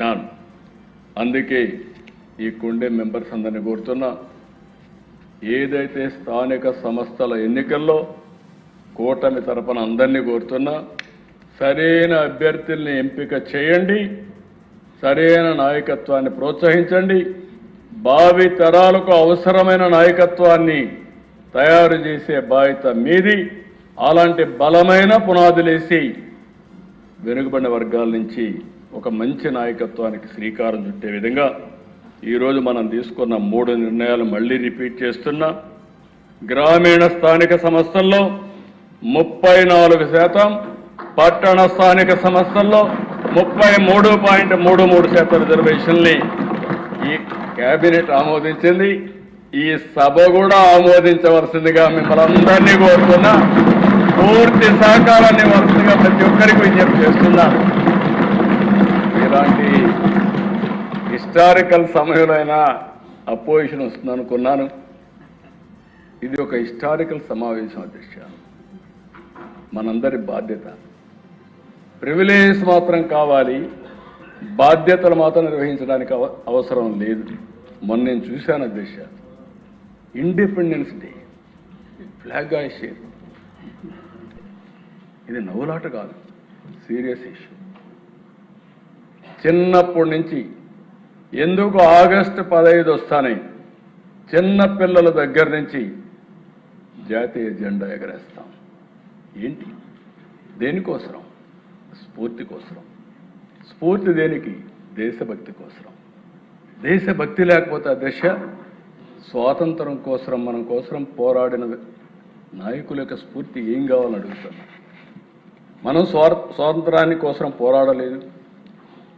పెట్టినాను. అందుకే ఈ కుండే మెంబర్స్ అందరినీ కోరుతున్నా, ఏదైతే స్థానిక సంస్థల ఎన్నికల్లో కూటమి తరపున అందరినీ కోరుతున్నా, సరైన అభ్యర్థుల్ని ఎంపిక చేయండి, సరైన నాయకత్వాన్ని ప్రోత్సహించండి, భావి తరాలకు అవసరమైన నాయకత్వాన్ని తయారు చేసే బాధ్యత మీది. అలాంటి బలమైన పునాదులేసి వెనుకబడిన వర్గాల నుంచి ఒక మంచి నాయకత్వానికి శ్రీకారం చుట్టే విధంగా ఈరోజు మనం తీసుకున్న 3 నిర్ణయాలు మళ్ళీ రిపీట్ చేస్తున్నా. గ్రామీణ స్థానిక సంస్థల్లో 34%, పట్టణ స్థానిక సంస్థల్లో 33.33% రిజర్వేషన్ని ఈ కేబినెట్ ఆమోదించింది. ఈ సభ కూడా ఆమోదించవలసిందిగా మిమ్మల్ని అందరినీ కోరుతున్నా. పూర్తి సహకారాన్ని వలసిందిగా ప్రతి ఒక్కరికి విజ్ఞప్తి చేస్తున్నా. ఇలాంటి హిస్టారికల్ సమయంలో అయినా అపోజిషన్ వస్తుందనుకున్నాను. ఇది ఒక హిస్టారికల్ సమావేశం అధ్యక్ష. మనందరి బాధ్యత. ప్రివిలేజ్ మాత్రం కావాలి, బాధ్యతలు మాత్రం నిర్వహించడానికి అవసరం లేదు. మొన్న నేను చూశాను అధ్యక్ష, ఇండిపెండెన్స్ డే ఫ్లాగ్ హాయిస్టింగ్, ఇది నవ్వులాట కాదు, సీరియస్ ఇష్యూ. చిన్నప్పటి నుంచి ఎందుకు ఆగస్టు 15 వస్తానే చిన్న పిల్లల దగ్గర నుంచి జాతీయ జెండా ఎగరేస్తాం. ఏంటి? దేనికోసరం? స్ఫూర్తి కోసరం. స్ఫూర్తి దేనికి? దేశభక్తి కోసరం. దేశభక్తి లేకపోతే అధ్యక్ష, స్వాతంత్రం కోసం మనం కోసం పోరాడిన నాయకుల యొక్క స్ఫూర్తి ఏం కావాలని అడుగుతున్నాం. మనం స్వాతంత్రాన్ని కోసం పోరాడలేదు,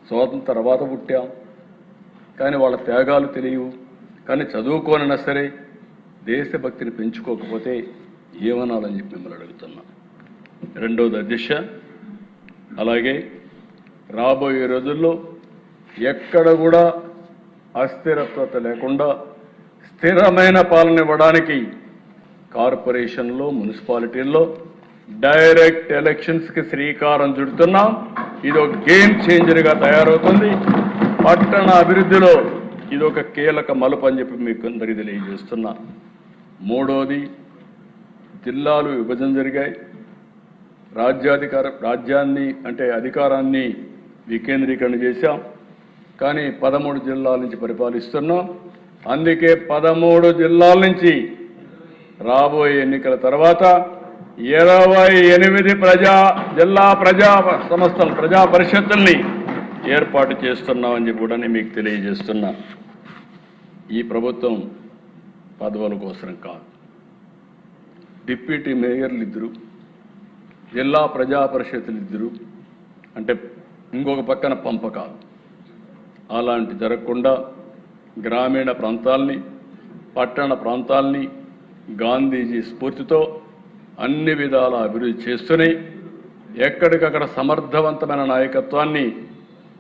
స్వాతంత్ర తర్వాత పుట్టాం, కానీ వాళ్ళ త్యాగాలు తెలియవు. కానీ చదువుకోనైనా సరే దేశభక్తిని పెంచుకోకపోతే ఏమనాలని చెప్పి మిమ్మల్ని అడుగుతున్నాం. రెండవది అధ్యక్ష, అలాగే రాబోయే రోజుల్లో ఎక్కడ కూడా అస్థిరత్వత లేకుండా స్థిరమైన పాలన ఇవ్వడానికి కార్పొరేషన్లో, మున్సిపాలిటీల్లో డైరెక్ట్ ఎలక్షన్స్కి శ్రీకారం చుడుతున్నాం. ఇది ఒక గేమ్ చేంజర్గా తయారవుతుంది. పట్టణ అభివృద్ధిలో ఇది ఒక కీలక మలుపు అని చెప్పి మీకు అందరికీ తెలియజేస్తున్నా. మూడోది, జిల్లాలు విభజన జరిగాయి. రాజ్యాన్ని అంటే అధికారాన్ని వికేంద్రీకరణ చేశాం. కానీ 13 జిల్లాల నుంచి పరిపాలిస్తున్నాం. అందుకే 13 జిల్లాల నుంచి రాబోయే ఎన్నికల తర్వాత 28 జిల్లా ప్రజా సంస్థలు, ప్రజా పరిషత్తుల్ని ఏర్పాటు చేస్తున్నామని చెప్పి కూడా మీకు తెలియజేస్తున్నా. ఈ ప్రభుత్వం పదవుల కోసం కాదు. డిప్యూటీ మేయర్లు 2, జిల్లా ప్రజా పరిషత్తులు 2, అంటే ఇంకొక పక్కన పంపకాలు. అలాంటి జరగకుండా గ్రామీణ ప్రాంతాల్ని, పట్టణ ప్రాంతాల్ని గాంధీజీ స్ఫూర్తితో అన్ని విధాల అభివృద్ధి చేస్తూనే ఎక్కడికక్కడ సమర్థవంతమైన నాయకత్వాన్ని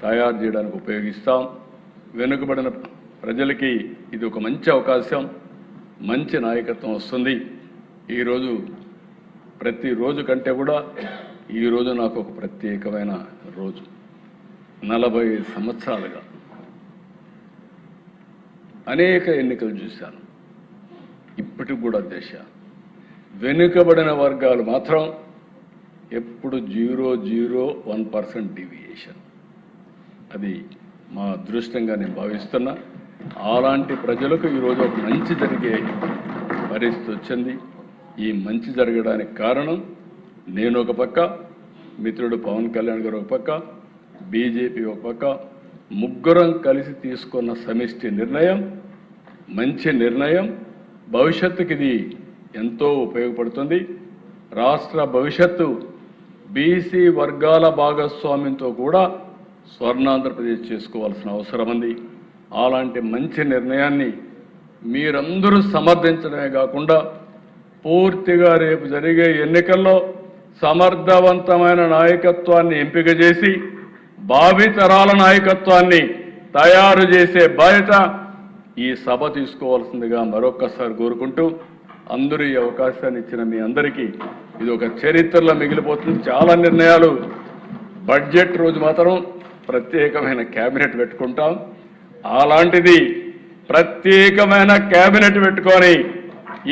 తయారు చేయడానికి ఉపయోగిస్తాం. వెనుకబడిన ప్రజలకి ఇది ఒక మంచి అవకాశం, మంచి నాయకత్వం వస్తుంది. ఈరోజు ప్రతిరోజు కంటే కూడా ఈరోజు నాకు ఒక ప్రత్యేకమైన రోజు. 40 సంవత్సరాలుగా అనేక ఎన్నికలు చూశాను. ఇప్పటికి కూడా దేశ వెనుకబడిన వర్గాలు మాత్రం ఎప్పుడు 0.01% డీవియేషన్. అది మా అదృష్టంగా నేను భావిస్తున్నా. అలాంటి ప్రజలకు ఈరోజు ఒక మంచి జరిగే పరిస్థితి వచ్చింది. ఈ మంచి జరగడానికి కారణం నేను ఒక పక్క, మిత్రుడు పవన్ కళ్యాణ్ గారు ఒక పక్క, బీజేపీ ఒక పక్క, ముగ్గురం కలిసి తీసుకున్న సమిష్టి నిర్ణయం, మంచి నిర్ణయం. భవిష్యత్తుకి ఇది ఎంతో ఉపయోగపడుతుంది. రాష్ట్ర భవిష్యత్తు బీసీ వర్గాల భాగస్వామ్యంతో కూడా స్వర్ణాంధ్రప్రదేశ్ చేసుకోవాల్సిన అవసరం ఉంది. అలాంటి మంచి నిర్ణయాన్ని మీరందరూ సమర్థించడమే కాకుండా పూర్తిగా రేపు జరిగే ఎన్నికల్లో సమర్థవంతమైన నాయకత్వాన్ని ఎంపిక చేసి భావితరాల నాయకత్వాన్ని తయారు చేసే బాధ్యత ఈ సభ తీసుకోవాల్సిందిగా మరొక్కసారి కోరుకుంటూ, అందరూ ఈ అవకాశాన్ని ఇచ్చిన మీ అందరికీ ఇది ఒక చరిత్రలో మిగిలిపోతుంది. చాలా నిర్ణయాలు బడ్జెట్ రోజు మాత్రం ప్రత్యేకమైన కేబినెట్ పెట్టుకుంటాం. అలాంటిది ప్రత్యేకమైన కేబినెట్ పెట్టుకొని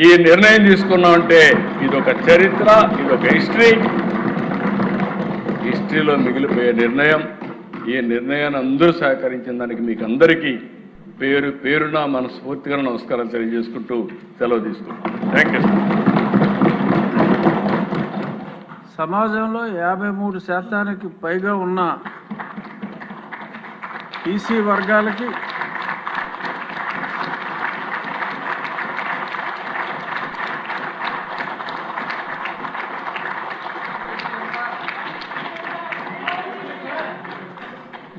ఈ నిర్ణయం తీసుకున్నామంటే ఇదొక చరిత్ర, ఇదొక హిస్టరీలో మిగిలిపోయే నిర్ణయం. ఈ నిర్ణయాన్ని అందరూ సహకరించిన దానికి మీకు అందరికీ పేరు పేరున మనస్ఫూర్తిగా నమస్కారాలు తెలియజేసుకుంటూ సెలవు తీసుకుంటాం. Thank you. సమాజంలో 53% పైగా ఉన్న ఈసీ వర్గాలకి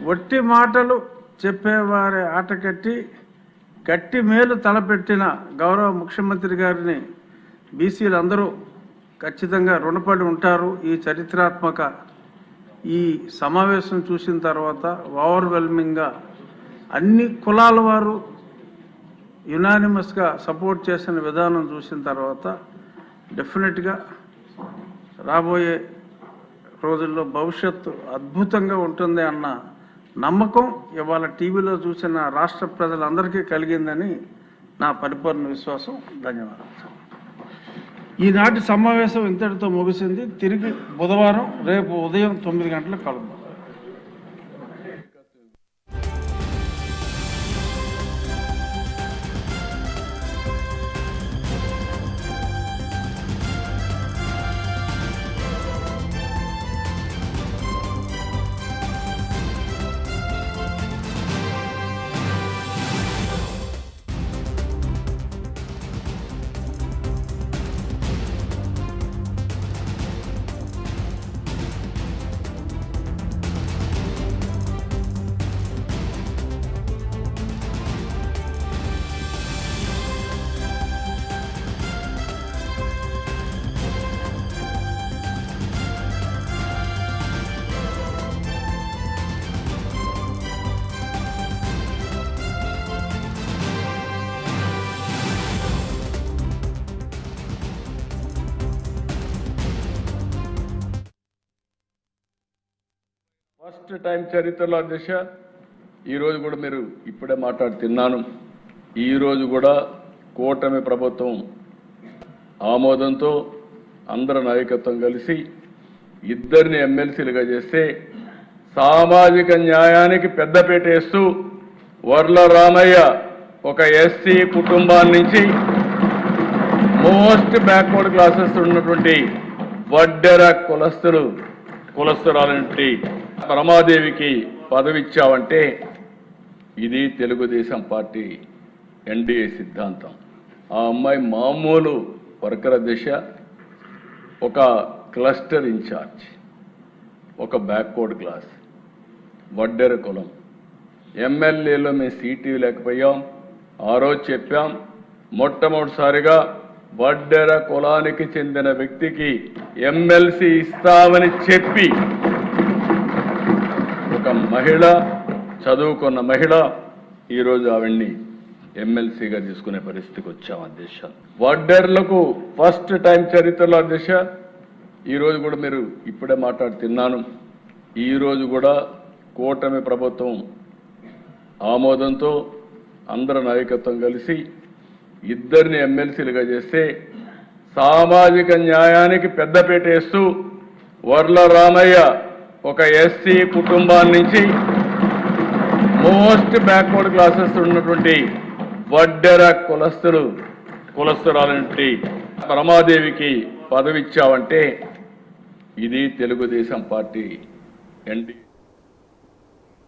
వట్టి మాటలు చెప్పేవారి ఆటకట్టి గట్టి మేలు తలపెట్టిన గౌరవ ముఖ్యమంత్రి గారిని బీసీలు అందరూ ఖచ్చితంగా రుణపడి ఉంటారు. ఈ చరిత్రాత్మక ఈ సమావేశం చూసిన తర్వాత ఓవర్వెల్మింగ్గా అన్ని కులాల వారు యునానిమస్గా సపోర్ట్ చేసిన విధానం చూసిన తర్వాత డెఫినెట్గా రాబోయే రోజుల్లో భవిష్యత్తు అద్భుతంగా ఉంటుంది అన్న నమ్మకం ఇవాళ టీవీలో చూసిన రాష్ట్ర ప్రజలందరికీ కలిగిందని నా పరిపూర్ణ విశ్వాసం. ధన్యవాదాలు. ఈనాటి సమావేశం ఇంతటితో ముగిసింది. తిరిగి బుధవారం రేపు ఉదయం 9 గంటలకు కలుద్దాం. ఫస్ట్ టైం చరిత్రలో అధ్యక్ష ఈరోజు కూడా మీరు ఇప్పుడే మాట్లాడుతున్నాను. ఈరోజు కూడా కూటమి ప్రభుత్వం ఆమోదంతో అందరి నాయకత్వం కలిసి ఇద్దరిని ఎమ్మెల్సీలుగా చేస్తే సామాజిక న్యాయానికి పెద్దపీట వేస్తూ వర్ల రామయ్య ఒక ఎస్సీ కుటుంబాన్ని నుంచి మోస్ట్ బ్యాక్వర్డ్ క్లాసెస్ ఉన్నటువంటి వడ్డెర కులస్తురాలంటి రమాదేవికి పదవిచ్చావంటే ఇది తెలుగుదేశం పార్టీ ఎన్డీఏ సిద్ధాంతం. ఆ అమ్మాయి మామూలు వర్కర్ దిశ, ఒక క్లస్టర్ ఇన్ఛార్జ్, ఒక బ్యాక్వర్డ్ క్లాస్, వడ్డెర కులం. ఎమ్మెల్యేలో మేము సీటు లేకపోయాం. ఆ రోజు చెప్పాం, మొట్టమొదటిసారిగా వడ్డెర కులానికి చెందిన వ్యక్తికి ఎమ్మెల్సీ ఇస్తామని చెప్పి ఒక మహిళ, చదువుకున్న మహిళ, ఈరోజు ఆవిడ్ని ఎమ్మెల్సీగా తీసుకునే పరిస్థితికి వచ్చాం అధ్యక్ష. వడ్డెర్లకు ఫస్ట్ టైం చరిత్రలో అధ్యక్ష ఈరోజు కూడా మీరు ఇప్పుడే మాట్లాడుతున్నాను. ఈరోజు కూడా కూటమి ప్రభుత్వం ఆమోదంతో అందరి నాయకత్వం కలిసి ఇద్దరిని ఎమ్మెల్సీలుగా చేస్తే సామాజిక న్యాయానికి పెద్దపీట వేస్తూ వర్ల రామయ్య ఒక ఎస్సీ కుటుంబాన్ని నుంచి మోస్ట్ బ్యాక్వర్డ్ క్లాసెస్ ఉన్నటువంటి వడ్డెర కులస్తురాలంటి రమాదేవికి పదవిచ్చావంటే ఇది తెలుగుదేశం పార్టీ ఎన్డీ